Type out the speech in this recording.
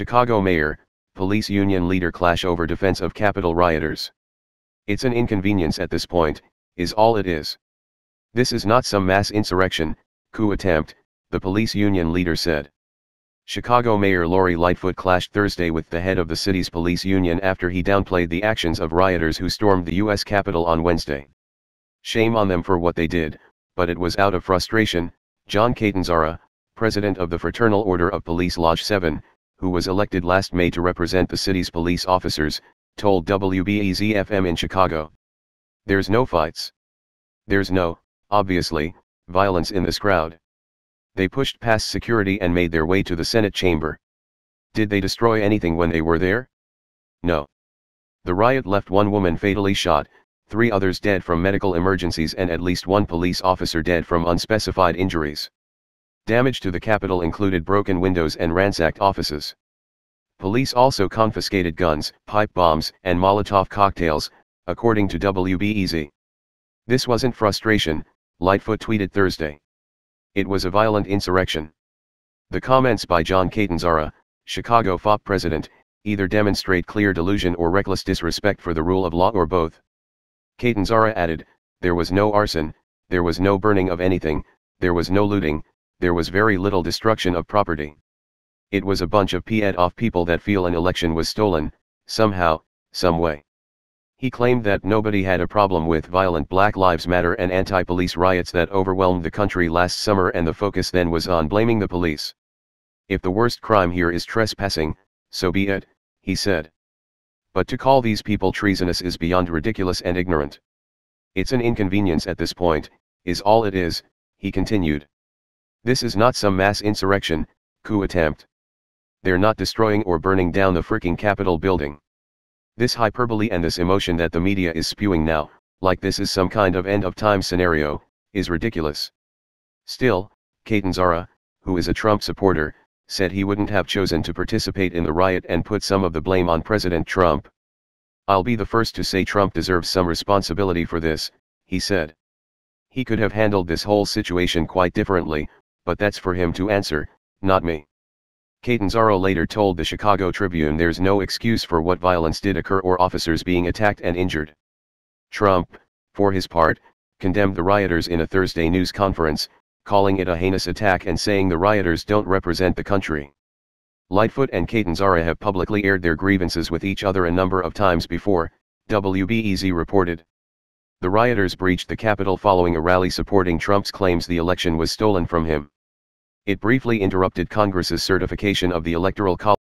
Chicago mayor, police union leader clash over defense of Capitol rioters. It's an inconvenience at this point, is all it is. This is not some mass insurrection, coup attempt, the police union leader said. Chicago Mayor Lori Lightfoot clashed Thursday with the head of the city's police union after he downplayed the actions of rioters who stormed the U.S. Capitol on Wednesday. Shame on them for what they did, but it was out of frustration, John Catanzara, president of the Fraternal Order of Police Lodge 7, who was elected last May to represent the city's police officers, told WBEZ-FM in Chicago. There's no fights. There's no, obviously, violence in this crowd. They pushed past security and made their way to the Senate chamber. Did they destroy anything when they were there? No. The riot left one woman fatally shot, 3 others dead from medical emergencies and at least 1 police officer dead from unspecified injuries. Damage to the Capitol included broken windows and ransacked offices. Police also confiscated guns, pipe bombs, and Molotov cocktails, according to WBEZ. This wasn't frustration, Lightfoot tweeted Thursday. It was a violent insurrection. The comments by John Catanzara, Chicago FOP president, either demonstrate clear delusion or reckless disrespect for the rule of law or both. Catanzara added, there was no arson, there was no burning of anything, there was no looting, there was very little destruction of property. It was a bunch of peed-off people that feel an election was stolen, somehow, some way. He claimed that nobody had a problem with violent Black Lives Matter and anti-police riots that overwhelmed the country last summer, and the focus then was on blaming the police. If the worst crime here is trespassing, so be it, he said. But to call these people treasonous is beyond ridiculous and ignorant. It's an inconvenience at this point, is all it is, he continued. This is not some mass insurrection, coup attempt. They're not destroying or burning down the fricking Capitol building. This hyperbole and this emotion that the media is spewing now, like this is some kind of end-of-time scenario, is ridiculous. Still, Catanzara, who is a Trump supporter, said he wouldn't have chosen to participate in the riot and put some of the blame on President Trump. I'll be the first to say Trump deserves some responsibility for this, he said. He could have handled this whole situation quite differently, but that's for him to answer, not me. Catanzara later told the Chicago Tribune there's no excuse for what violence did occur or officers being attacked and injured. Trump, for his part, condemned the rioters in a Thursday news conference, calling it a heinous attack and saying the rioters don't represent the country. Lightfoot and Catanzara have publicly aired their grievances with each other a number of times before, WBEZ reported. The rioters breached the Capitol following a rally supporting Trump's claims the election was stolen from him. It briefly interrupted Congress's certification of the Electoral College.